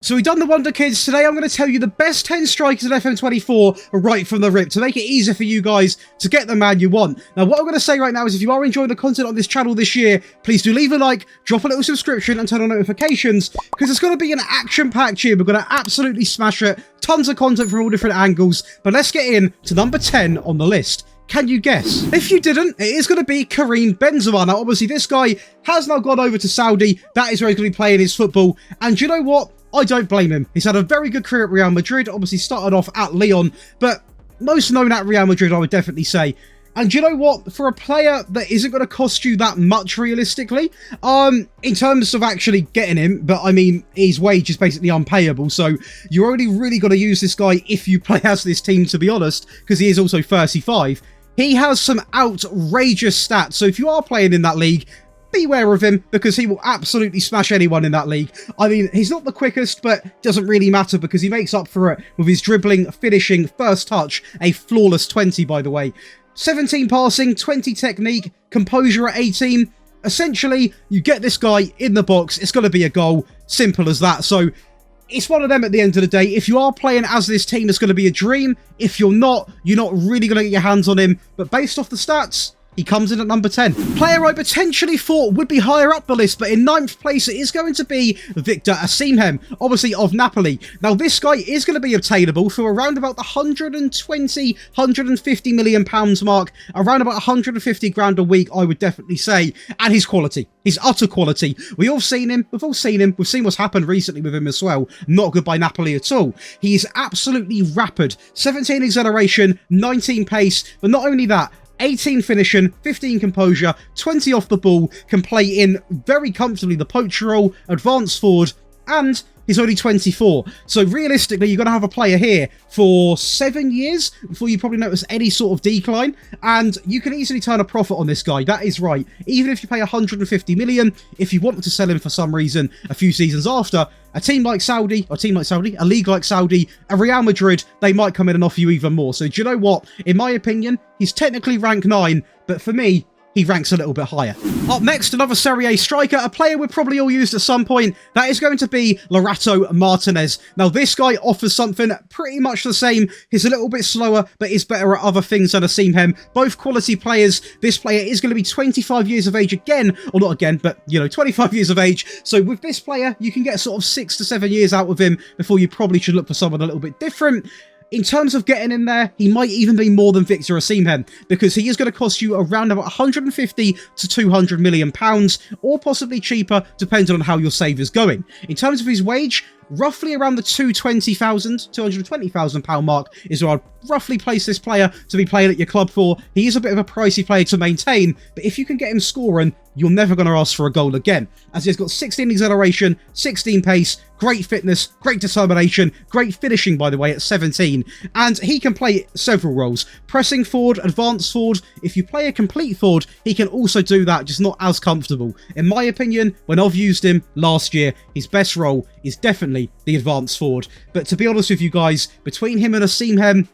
So we've done the Wonder Kids. Today I'm going to tell you the best 10 strikers in FM24 right from the rip to make it easier for you guys to get the man you want. Now what I'm going to say right now is if you are enjoying the content on this channel this year, please do leave a like, drop a little subscription and turn on notifications because it's going to be an action-packed year. We're going to absolutely smash it. Tons of content from all different angles. But let's get in to number 10 on the list. Can you guess? If you didn't, it is going to be Karim Benzema. Now obviously this guy has now gone over to Saudi. That is where he's going to be playing his football. And you know what? I don't blame him. He's had a very good career at Real Madrid. Obviously started off at Lyon, but most known at Real Madrid, I would definitely say. And you know what? For a player that isn't going to cost you that much realistically, in terms of actually getting him, but I mean, his wage is basically unpayable. So you're only really going to use this guy if you play as this team, to be honest, because he is also 35. He has some outrageous stats. So if you are playing in that league, beware of him because he will absolutely smash anyone in that league. I mean, he's not the quickest, but doesn't really matter because he makes up for it with his dribbling, finishing, first touch, a flawless 20, by the way. 17 passing, 20 technique, composure at 18. Essentially, you get this guy in the box, it's going to be a goal. Simple as that. So it's one of them at the end of the day. If you are playing as this team, it's going to be a dream. If you're not really going to get your hands on him. But based off the stats, he comes in at number 10. Player I potentially thought would be higher up the list, but in 9th place it is going to be Victor Osimhen, obviously of Napoli. Now this guy is going to be obtainable for around about the 120, 150 million pounds mark, around about 150 grand a week, I would definitely say. And his quality, his utter quality. We've all seen him, we've seen what's happened recently with him as well. Not good by Napoli at all. He is absolutely rapid. 17 acceleration, 19 pace, but not only that, 18 finishing, 15 composure, 20 off the ball, can play in very comfortably the poacher role, advanced forward, and he's only 24. So realistically, you're going to have a player here for 7 years before you probably notice any sort of decline. And you can easily turn a profit on this guy. That is right. Even if you pay 150 million, if you wanted to sell him for some reason a few seasons after, a league like Saudi, a Real Madrid, they might come in and offer you even more. So do you know what? In my opinion, he's technically rank 9, but for me, he ranks a little bit higher. Up next, another Serie A striker, a player we've probably all used at some point. That is going to be Lautaro Martinez. Now, this guy offers something pretty much the same. He's a little bit slower, but is better at other things than Osimhen. Both quality players. This player is going to be 25 years of age again, or not again, but, 25 years of age. So with this player, you can get sort of 6 to 7 years out of him before you probably should look for someone a little bit different. In terms of getting in there, he might even be more than Victor Osimhen because he is going to cost you around about 150 to 200 million pounds, or possibly cheaper, depending on how your save is going. In terms of his wage, roughly around the £220,000 mark is where I'd roughly place this player to be playing at your club for. He is a bit of a pricey player to maintain, but if you can get him scoring, you're never going to ask for a goal again, as he's got 16 acceleration, 16 pace, great fitness, great determination, great finishing, by the way, at 17. And he can play several roles. Pressing forward, advanced forward. If you play a complete forward, he can also do that, just not as comfortable. In my opinion, when I've used him last year, his best role is definitely the advanced forward. But to be honest with you guys, between him and Osimhen,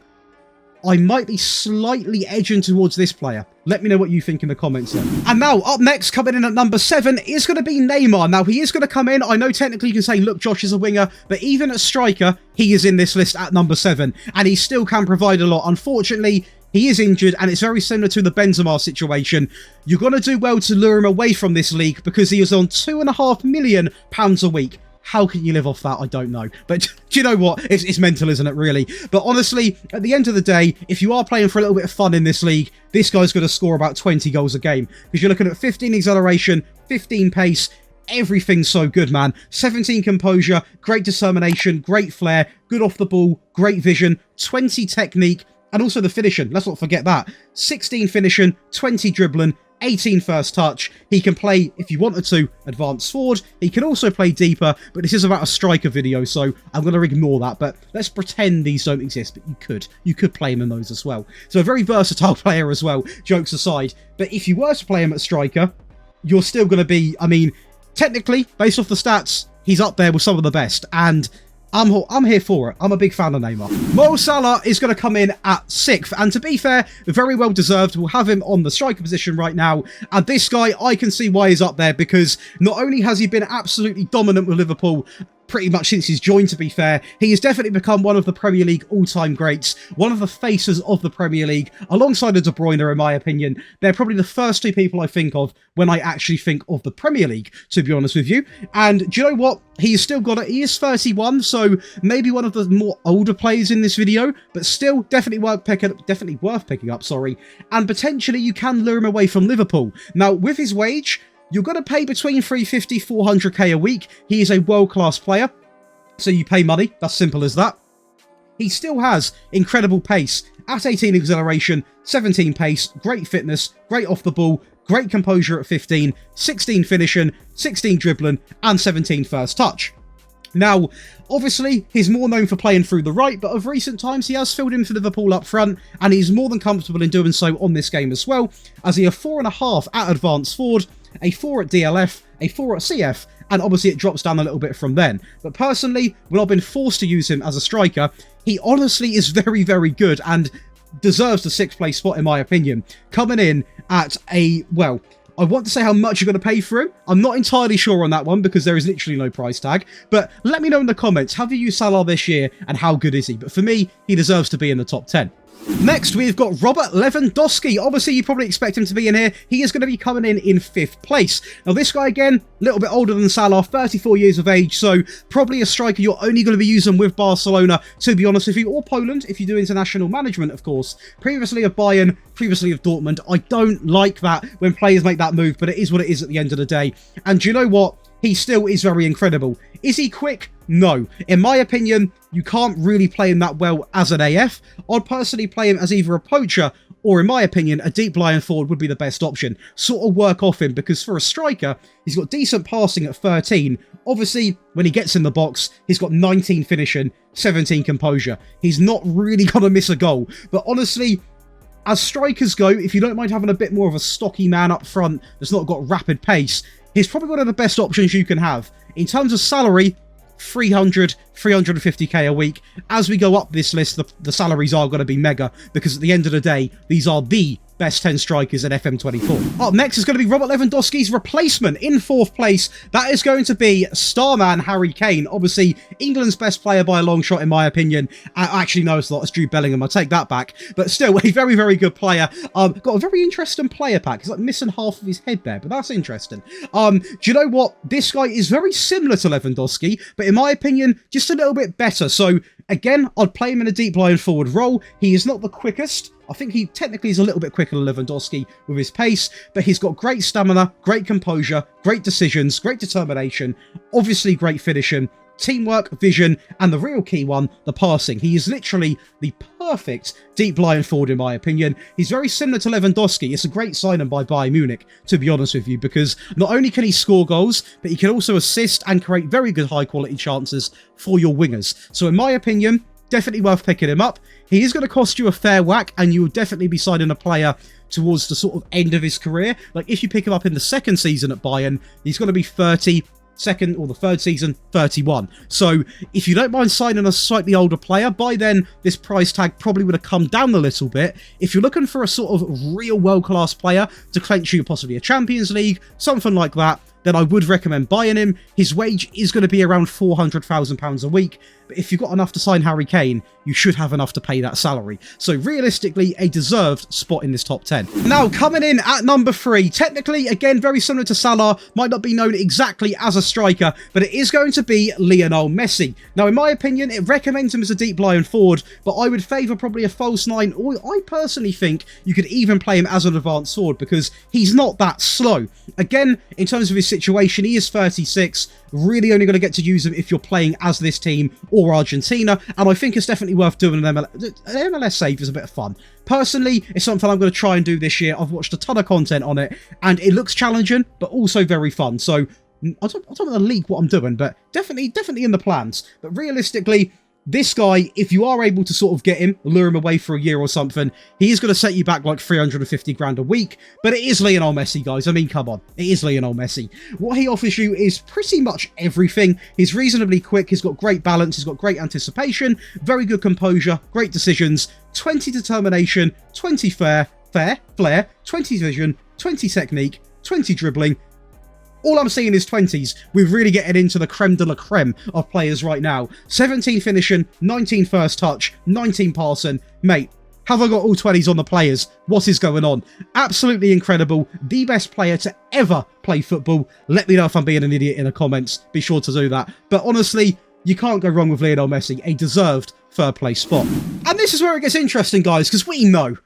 I might be slightly edging towards this player. Let me know what you think in the comments then. And now, up next, coming in at number 7, is going to be Neymar. Now, he is going to come in. I know technically you can say, look, Josh is a winger, but even at striker, he is in this list at number 7, and he still can provide a lot. Unfortunately, he is injured, and it's very similar to the Benzema situation. You're going to do well to lure him away from this league because he is on £2.5 million a week. How can you live off that? I don't know. But do you know what? It's mental, isn't it, really? But honestly, at the end of the day, if you are playing for a little bit of fun in this league, this guy's going to score about 20 goals a game. Because you're looking at 15 acceleration, 15 pace, everything's so good, man. 17 composure, great determination, great flair, good off the ball, great vision, 20 technique, and also the finishing. Let's not forget that. 16 finishing, 20 dribbling, 18 first touch. He can play, if you wanted to, advanced forward. He can also play deeper, but this is about a striker video, so I'm going to ignore that. But let's pretend these don't exist, but you could play him in those as well. So a very versatile player as well, jokes aside. But if you were to play him at striker, you're still going to be, I mean, technically, based off the stats, he's up there with some of the best. And I'm here for it. I'm a big fan of Neymar. Mo Salah is going to come in at 6th. And to be fair, very well deserved. We'll have him on the striker position right now. And this guy, I can see why he's up there, because not only has he been absolutely dominant with Liverpool, pretty much since he's joined, to be fair. He has definitely become one of the Premier League all-time greats, one of the faces of the Premier League, alongside De Bruyne, in my opinion. They're probably the first two people I think of when I actually think of the Premier League, to be honest with you. And do you know what? He's still got it. He is 31, so maybe one of the more older players in this video, but still definitely worth picking up, sorry. And potentially you can lure him away from Liverpool. Now, with his wage, you're going to pay between 350, 400k a week. He is a world-class player, so you pay money. That's simple as that. He still has incredible pace. At 18 acceleration, 17 pace, great fitness, great off the ball, great composure at 15, 16 finishing, 16 dribbling, and 17 first touch. Now, obviously, he's more known for playing through the right, but of recent times, he has filled in for Liverpool up front, and he's more than comfortable in doing so on this game as well, as he has 4.5 at advanced forward, a 4 at DLF, a 4 at CF, and obviously it drops down a little bit from then. But personally, when I've been forced to use him as a striker, he honestly is very, very good and deserves the 6th place spot in my opinion. Coming in at a, well, I want to say how much you're going to pay for him. I'm not entirely sure on that one because there is literally no price tag. But let me know in the comments, have you used Salah this year and how good is he? But for me, he deserves to be in the top 10. Next, we've got Robert Lewandowski. Obviously, you probably expect him to be in here. He is going to be coming in 5th place. Now, this guy, again, a little bit older than Salah, 34 years of age, so probably a striker you're only going to be using with Barcelona, to be honest with you, or Poland, if you do international management, of course. Previously of Bayern, previously of Dortmund. I don't like that when players make that move, but it is what it is at the end of the day. And do you know what? He still is very incredible. Is he quick? No. In my opinion, you can't really play him that well as an AF. I'd personally play him as either a poacher or, in my opinion, a deep lying forward would be the best option. Sort of work off him, because for a striker, he's got decent passing at 13. Obviously, when he gets in the box, he's got 19 finishing, 17 composure. He's not really going to miss a goal. But honestly, as strikers go, if you don't mind having a bit more of a stocky man up front that's not got rapid pace, he's probably one of the best options you can have. In terms of salary, 300, 350k a week. As we go up this list, the salaries are going to be mega, because at the end of the day, these are the best 10 strikers in FM24. Up next is going to be Robert Lewandowski's replacement in 4th place. That is going to be Starman Harry Kane. Obviously, England's best player by a long shot, in my opinion. Actually, no, it's not. It's Jude Bellingham. I'll take that back. But still, a very, very good player. Got a very interesting player pack. He's like missing half of his head there, but that's interesting. Do you know what? This guy is very similar to Lewandowski, but in my opinion, just a little bit better. So, again, I'd play him in a deep lying forward role. He is not the quickest. I think he technically is a little bit quicker than Lewandowski with his pace, but he's got great stamina, great composure, great decisions, great determination, obviously great finishing, teamwork, vision, and the real key one, the passing. He is literally the perfect deep lying forward, in my opinion. He's very similar to Lewandowski. It's a great signing by Bayern Munich, to be honest with you, because not only can he score goals, but he can also assist and create very good high-quality chances for your wingers. So in my opinion, definitely worth picking him up. He is going to cost you a fair whack, and you will definitely be signing a player towards the sort of end of his career. Like, if you pick him up in the 2nd season at Bayern, he's going to be 30, 2nd or the 3rd season, 31. So, if you don't mind signing a slightly older player, by then, this price tag probably would have come down a little bit. If you're looking for a sort of real world-class player to clinch you possibly a Champions League, something like that, then I would recommend buying him. His wage is going to be around £400,000 a week, but if you've got enough to sign Harry Kane, you should have enough to pay that salary. So realistically, a deserved spot in this top 10. Now, coming in at number 3, technically, again, very similar to Salah, might not be known exactly as a striker, but it is going to be Lionel Messi. Now, in my opinion, it recommends him as a deep lying forward, but I would favour probably a false 9, or I personally think you could even play him as an advanced forward, because he's not that slow. Again, in terms of his situation, he is 36, really only going to get to use him if you're playing as this team or Argentina, and I think it's definitely worth doing an MLS save is a bit of fun. Personally, it's something I'm going to try and do this year. I've watched a ton of content on it, and it looks challenging, but also very fun. So I don't want to leak what I'm doing, but definitely in the plans. But realistically, this guy, if you are able to sort of get him, lure him away for a year or something, he is going to set you back like 350 grand a week. But it is Lionel Messi, guys. I mean, come on. It is Lionel Messi. What he offers you is pretty much everything. He's reasonably quick. He's got great balance. He's got great anticipation, very good composure, great decisions, 20 determination, 20 flair, 20 vision, 20 technique, 20 dribbling. all I'm seeing is 20s. We're really getting into the creme de la creme of players right now. 17 finishing, 19 first touch, 19 passing. Mate, have I got all 20s on the players? What is going on? Absolutely incredible. The best player to ever play football. Let me know if I'm being an idiot in the comments. Be sure to do that. But honestly, you can't go wrong with Lionel Messi. A deserved third place spot. And this is where it gets interesting, guys, because we know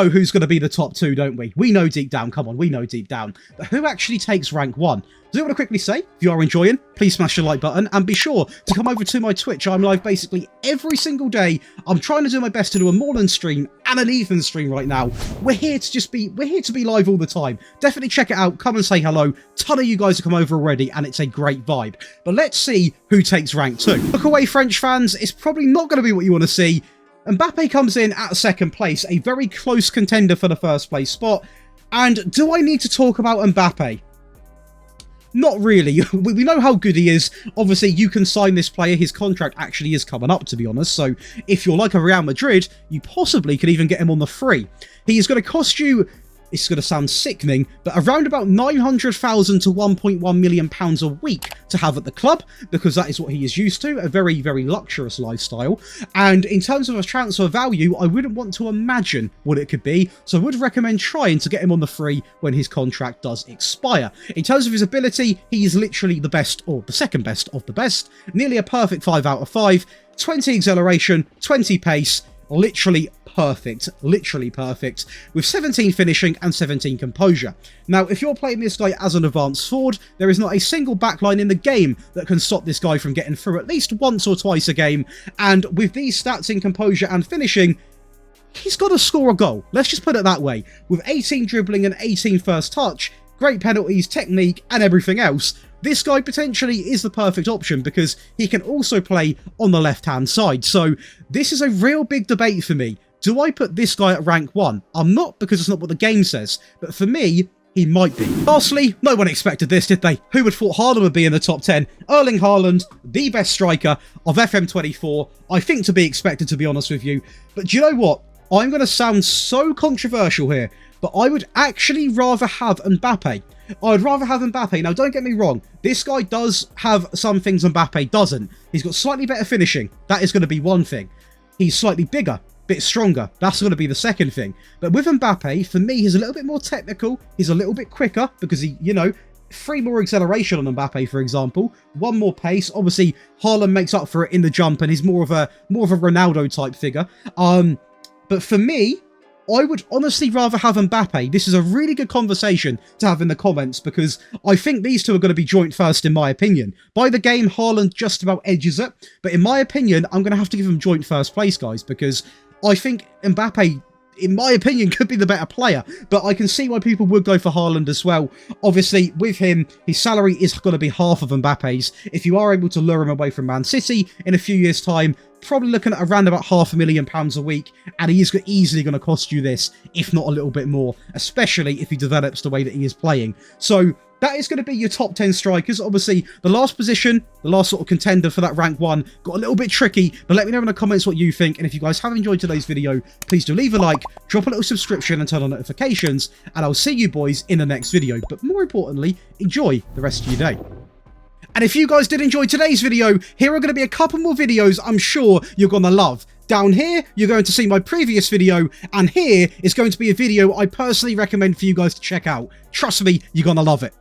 who's going to be the top two, don't we? We know deep down. Come on, we know deep down. But who actually takes rank 1? So I want to quickly say, if you are enjoying, please smash the like button and be sure to come over to my Twitch. I'm live basically every single day. I'm trying to do my best to do a morning stream and an evening stream right now. We're here to be live all the time. Definitely check it out. Come and say hello. Ton of you guys have come over already and it's a great vibe. But let's see who takes rank 2. Look away, French fans. It's probably not going to be what you want to see. Mbappe comes in at second place, a very close contender for the first place spot. And do I need to talk about Mbappe? Not really. We know how good he is. Obviously, you can sign this player. His contract actually is coming up, to be honest. So if you're like a Real Madrid, you possibly could even get him on the free. He is going to cost you, it's going to sound sickening, but around about 900,000 to 1.1 million pounds a week to have at the club, because that is what he is used to, a very, very luxurious lifestyle. And in terms of a transfer value, I wouldn't want to imagine what it could be, so I would recommend trying to get him on the free when his contract does expire. In terms of his ability, he is literally the best, or the second best of the best, nearly a perfect 5 out of 5, 20 acceleration, 20 pace, literally perfect, with 17 finishing and 17 composure. Now, if you're playing this guy as an advanced forward, there is not a single backline in the game that can stop this guy from getting through at least once or twice a game, and with these stats in composure and finishing, he's got to score a goal. Let's just put it that way. With 18 dribbling and 18 first touch, great penalties, technique, and everything else, this guy potentially is the perfect option because he can also play on the left-hand side. So this is a real big debate for me. Do I put this guy at rank 1? I'm not, because it's not what the game says, but for me, he might be. Lastly, no one expected this, did they? Who would have thought Haaland would be in the top 10? Erling Haaland, the best striker of FM24. I think to be expected, to be honest with you. But do you know what? I'm going to sound so controversial here, but I would actually rather have Mbappe. I'd rather have Mbappe. Now, don't get me wrong. This guy does have some things Mbappe doesn't. He's got slightly better finishing. That is going to be one thing. He's slightly bigger, bit stronger. That's going to be the second thing. But with Mbappe, for me, he's a little bit more technical. He's a little bit quicker because he, you know, 3 more acceleration on Mbappe, for example. 1 more pace. Obviously, Haaland makes up for it in the jump, and he's more of a Ronaldo type figure. But for me, I would honestly rather have Mbappe. This is a really good conversation to have in the comments because I think these two are going to be joint first in my opinion. By the game, Haaland just about edges it. But in my opinion, I'm going to have to give him joint first place, guys, because I think Mbappe, in my opinion, could be the better player. But I can see why people would go for Haaland as well. Obviously, with him, his salary is going to be half of Mbappe's. If you are able to lure him away from Man City in a few years' time, probably looking at around about £500,000 a week, and he is easily going to cost you this, if not a little bit more, especially if he develops the way that he is playing. So that is going to be your top 10 strikers. Obviously, the last position, the last sort of contender for that rank 1, got a little bit tricky, but let me know in the comments what you think. And if you guys have enjoyed today's video, please do leave a like, drop a little subscription and turn on notifications, and I'll see you boys in the next video. But more importantly, enjoy the rest of your day. And if you guys did enjoy today's video, here are going to be a couple more videos I'm sure you're going to love. Down here, you're going to see my previous video, and here is going to be a video I personally recommend for you guys to check out. Trust me, you're going to love it.